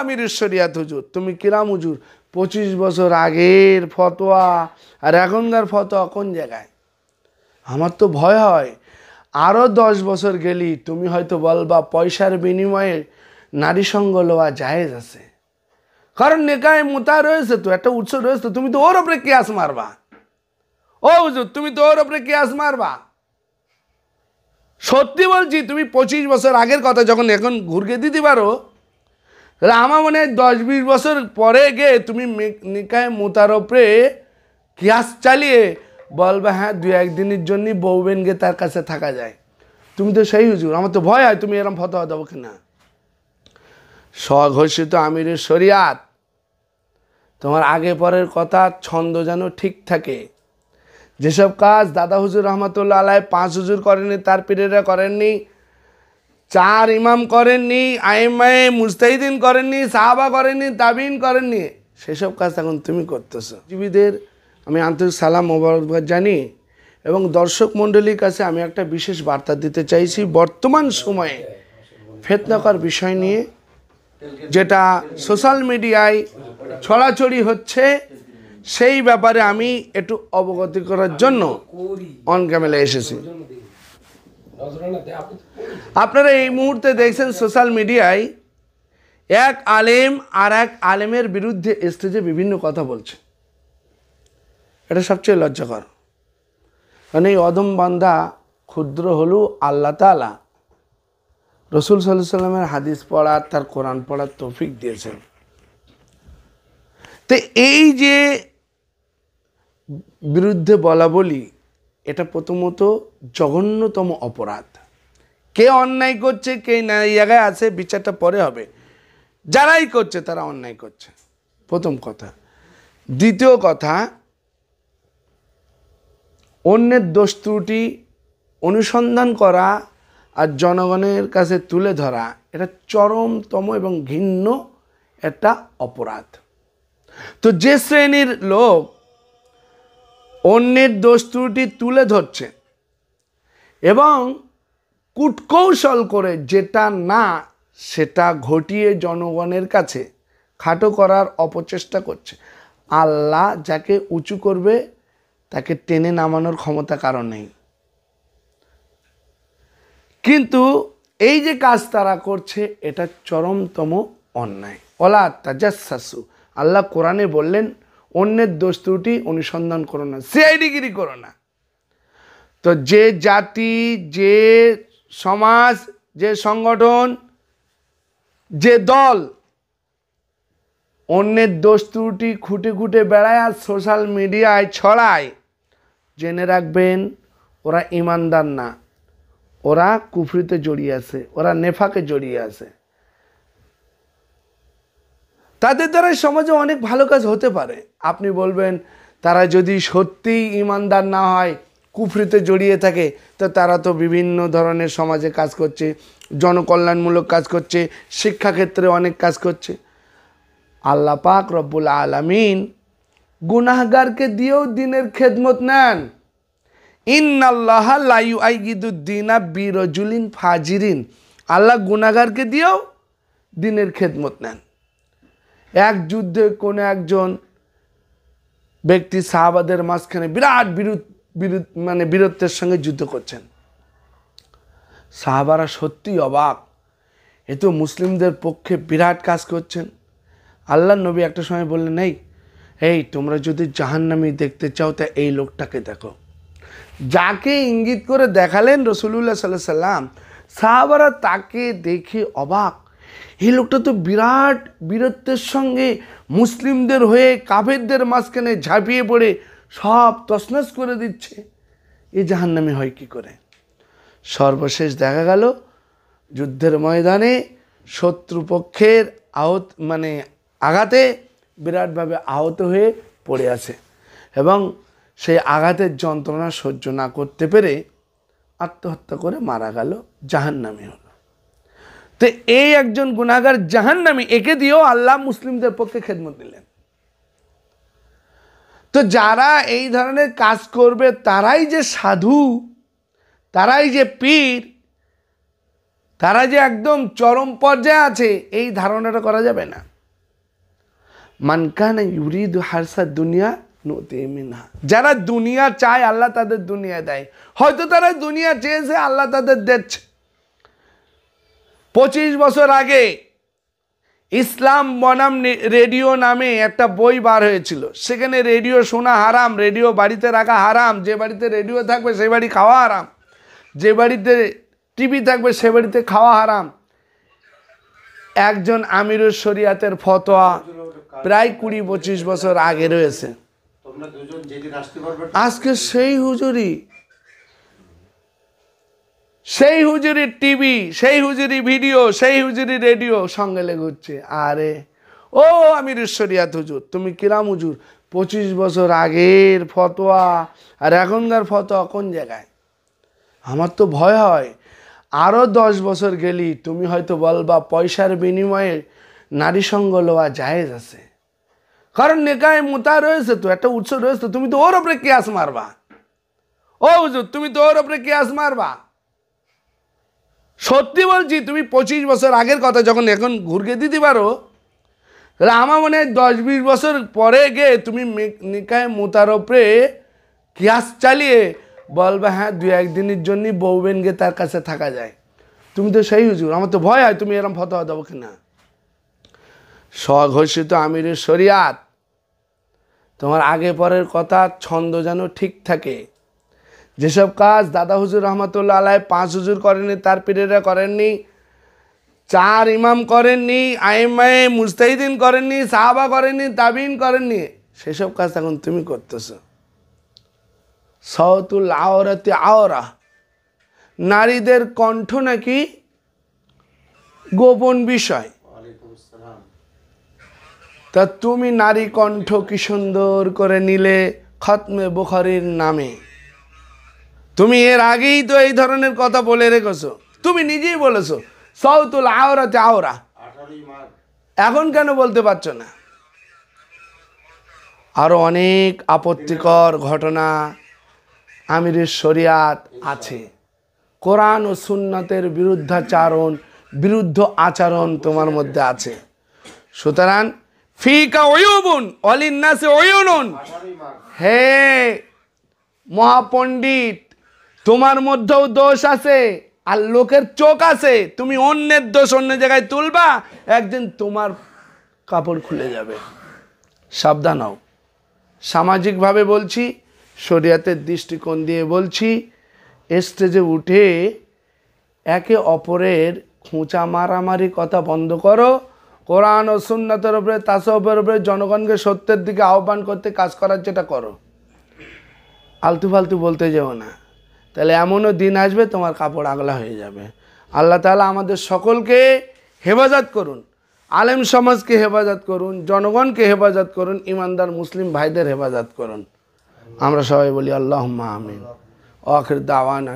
আমির শরিয়াত হুজুর, তুমি কিরাম হুজুর, 25 বছর আগের ফতোয়া আর এখনকার ফতোয়া কোন জায়গায়? আমার তো ভয় হয় আরও 10 বছর গেলি তুমি হয়তো বলবা পয়সার বিনিময়ে নারী সঙ্গ লওয়া জায়েজ আছে, কারণ নেকায় মোতা রয়েছে, তো একটা উৎস রয়েছে, তুমি তো ওর ওপরে কিয়াস মারবা। ও হুজুর, তুমি তো ওর ওপরে কিয়াস মারবা। সত্যি বলছি, তুমি 25 বছর আগের কথা যখন এখন ঘুরকে দিতে পারো, তাহলে আমার মনে হয় 10-20 বছর পরে গিয়ে তুমি নিকায় মোতার ওপরে কিয়াস চালিয়ে বলবে হ্যাঁ 2-1 দিনের জন্যই বউবেন গে তার কাছে থাকা যায়। তুমি তো সেই হুজুর, আমার তো ভয় হয় তুমি এরকম ফতোয়া দেবো কিনা। স্বঘোষিত আমিরের শরিয়াত, তোমার আগে পরের কথা ছন্দ যেন ঠিক থাকে। যেসব কাজ দাদা হুজুর রহমতুল্লাহ আলাইহি 5 হুজুর করেননি, তার পীরেরা করেননি, 4 ইমাম করেননি, আইমায়ে মুজতাহিদিন করেননি, সাহাবা করেননি, তাবিঈন করেননি, সেসব কাজ এখন তুমি করতেছো। জীবীদের আমি আন্তরিক সালাম মোবারকবাদ জানি এবং দর্শক মণ্ডলীর কাছে আমি একটা বিশেষ বার্তা দিতে চাইছি। বর্তমান সময়ে ফিতনাকর বিষয় নিয়ে যেটা সোশ্যাল মিডিয়ায় ছড়াছড়ি হচ্ছে, সেই ব্যাপারে আমি একটু অবগতি করার জন্য অন ক্যামেরায় এসেছি। আপনারা এই মুহূর্তে দেখছেন সোশ্যাল মিডিয়ায় এক আলেম আর এক আলেমের বিরুদ্ধে স্টেজে বিভিন্ন কথা বলছে। এটা সবচেয়ে লজ্জাকর, কারণ এই অদম বান্দা ক্ষুদ্র হলেও আল্লাহ তাআলা রসুল সাল্লাল্লাহু আলাইহি সাল্লামের হাদিস পড়ার, তার কোরআন পড়ার তৌফিক দিয়েছেন। তো এই যে বিরুদ্ধে বলা বলি, এটা প্রথমত জঘন্যতম অপরাধ। কে অন্যায় করছে, কে ন্যায় জায়গায় আছে, বিচারটা পরে হবে। যারাই করছে তারা অন্যায় করছে, প্রথম কথা। দ্বিতীয় কথা, অন্যের দোষ ত্রুটি অনুসন্ধান করা আর জনগণের কাছে তুলে ধরা, এটা চরমতম এবং ঘৃণ্য একটা অপরাধ। তো যে শ্রেণীর লোক অন্যের দোষ ত্রুটি তুলে ধরছে এবং কূটকৌশল করে যেটা না সেটা ঘটিয়ে জনগণের কাছে খাটো করার অপচেষ্টা করছে, আল্লাহ যাকে উঁচু করবে তাকে টেনে নামানোর ক্ষমতা কারণ নেই। কিন্তু এই যে কাজ তারা করছে, এটা চরমতম অন্যায়। ওয়ালা তাজাসসু, আল্লাহ কোরআনে বললেন অন্যের দোষ ত্রুটি অনুসন্ধান করো না, সিআইডিগিরি করো না। তো যে জাতি, যে সমাজ, যে সংগঠন, যে দল অন্যের দোষ ত্রুটি খুঁটে খুঁটে বেড়ায় আর সোশ্যাল মিডিয়ায় ছড়ায়, জেনে রাখবেন ওরা ইমানদার না, ওরা কুফরিতে জড়িয়ে আছে, ওরা নেফাকে জড়িয়ে আছে। তাদের দ্বারা সমাজে অনেক ভালো কাজ হতে পারে। আপনি বলবেন তারা যদি সত্যিই ইমানদার না হয়, কুফরিতে জড়িয়ে থাকে, তো তারা তো বিভিন্ন ধরনের সমাজে কাজ করছে, জনকল্যাণমূলক কাজ করছে, শিক্ষাক্ষেত্রে অনেক কাজ করছে। আল্লাহ পাক রব্বুল আলামিন গুনাহগারকে দিয়েও দিনের খেদমত নেন। ইন্নাল্লাহা লা ইউআইয়িদুদ্দিনা বিরাজুলিন ফাজিরিন, আল্লাহ গুনাহগারকে দিয়েও দিনের খেদমত নেন। এক যুদ্ধে কোনো একজন ব্যক্তি সাহাবাদের মাঝখানে বিরাট বীরত্বের সঙ্গে যুদ্ধ করছেন। সাহাবারা সত্যি অবাক, এ তো মুসলিমদের পক্ষে বিরাট কাজ করছেন। আল্লাহর নবী একটা সময় বললেন, এই তোমরা যদি জাহান্নামী দেখতে চাও তা এই লোকটাকে দেখো। যাকে ইঙ্গিত করে দেখালেন রাসূলুল্লাহ সাল্লাল্লাহু আলাইহি সাল্লাম, সাহাবারা তাকে দেখে অবাক। এই লোকটা তো বিরাট বীরত্বের সঙ্গে মুসলিমদের হয়ে কাফেরদের মাঝখানে ঝাঁপিয়ে পড়ে সব তছনছ করে দিচ্ছে, এ জাহান্নামী হয় কি করে? সর্বশেষ দেখা গেল যুদ্ধের ময়দানে শত্রুপক্ষের আঘাতে বিরাটভাবে আহত হয়ে পড়ে আছে এবং সেই আঘাতের যন্ত্রণা সহ্য না করতে পেরে আত্মহত্যা করে মারা গেল, জাহান্নামী হলো। তো এই একজন গুনাহগার জাহান্নামী, একে দিয়েও আল্লাহ মুসলিমদের পক্ষে খেদমত দিলেন। তো যারা এই ধরনের কাজ করবে তারাই যে সাধু, তারাই যে পীর, তারা যে একদম চরম পর্যায়ে আছে এই ধারণাটা করা যাবে না। মান কানা ইউরিদু হারসা দুনিয়া নুতি মিনহা, যারা দুনিয়া চায় আল্লাহ তাদের দুনিয়া দেয়। হয়তো তারা দুনিয়া চেয়েছে, আল্লাহ তাদের দিচ্ছে। 25 বছর আগে ইসলাম বনাম রেডিও নামে একটা বই বার হয়েছিল। সেখানে রেডিও শোনা হারাম, রেডিও বাড়িতে রাখা হারাম, যে বাড়িতে রেডিও থাকবে সে বাড়ি খাওয়া হারাম, যে বাড়িতে টিভি থাকবে সে বাড়িতে খাওয়া হারাম। একজন আমিরুল শরিয়াতের ফতোয়া প্রায় 20-25 বছর আগে রয়েছে। আজকে সেই হুজুরির টিভি, সেই হুজুরি ভিডিও, সেই হুজুরি রেডিও সঙ্গে লেগে হচ্ছে। আরে ও আমিরুল শরিয়াত হুজুর, তুমি কিরাম হুজুর, 25 বছর আগের ফতোয়া আর এখনকার ফতোয়া কোন জায়গায়? আমার তো ভয় হয় আরও 10 বছর গেলি তুমি হয়তো বলবা পয়সার বিনিময়ে নারী সঙ্গ লওয়া জায়েজ আছে, কারণ নেকায় মুতা রয়েছে, তো একটা উৎস রয়েছে, তুমি তো ওর ওপরে কিয়াস মারবা। ও হুজুর, তুমি তো ওর ওপরে কিয়াস মারবা। সত্যি বলছি, তুমি 25 বছর আগের কথা যখন এখন ঘুরকে দিতে পারো, তাহলে আমার মনে হয় 10-20 বছর পরে গিয়ে তুমি নিকায় মুতার ওপরে কিয়াস চালিয়ে বলবে হ্যাঁ 2-1 দিনের জন্যই বউবেন গিয়ে তার কাছে থাকা যায়। তুমি তো সেই হুজুর, আমার তো ভয় হয় তুমি এরকম ফতোয়া দেবো কিনা। স্বঘোষিত আমিরের শরিয়াত, তোমার আগে পরের কথা ছন্দ যেন ঠিক থাকে। যেসব কাজ দাদা হুজুর রহমতুল্লাহ আলাই 5 হুজুর করেননি, তার পীরেরা করেননি, 4 ইমাম করেননি, আইমায়ে মুজতাহিদিন করেননি, সাহাবা করেননি, তাবিন করেননি, সেসব কাজ এখন তুমি করতেছো। সাউতুল আওরাতি আওরা, নারীদের কণ্ঠ নাকি গোপন বিষয়। তা তুমি নারী কণ্ঠ কি সুন্দর করে নিলে খতমে বুখারীর নামে। তুমি এর আগেই তো এই ধরনের কথা বলে রেখেছো, তুমি নিজেই বলেছো সাউতুল আওরাতি আওরা, এখন কেন বলতে পারছো না? আরো অনেক আপত্তিকর ঘটনা আমিরের শরিয়াত আছে। কোরআন ও সুন্নাতের বিরুদ্ধ আচরণ তোমার মধ্যে আছে। সুতরাং ফিকা উয়ুবুন ওয়ালিন্নাসি উয়ুনুন, হে মহাপণ্ডিত, তোমার মধ্যেও দোষ আছে আর লোকের চোখ আছে। তুমি অন্যের দোষ অন্য জায়গায় তুলবা, একদিন তোমার কাপড় খুলে যাবে। সাবধান হও। সামাজিকভাবে বলছি, শরিয়াতের দৃষ্টিকোণ দিয়ে বলছি, স্টেজে উঠে একে অপরের খোঁচা মারামারি কথা বন্ধ করো। কোরআন ও সুন্নাতের উপরে, তাসাউফের উপরে জনগণকে সত্যের দিকে আহ্বান করতে কাজ করার যেটা করো, আলতু ফালতু বলতে যেও না। তাহলে এমনও দিন আসবে তোমার কাপড় আগলা হয়ে যাবে। আল্লাহ তাআলা আমাদের সকলকে হেফাজত করুন, আলেম সমাজকে হেফাজত করুন, জনগণকে হেফাজত করুন, ইমানদার মুসলিম ভাইদের হেফাজত করুন। আমরা সবাই বলি আল্লাহুম্মা আমিন। আখির দাওয়ানা।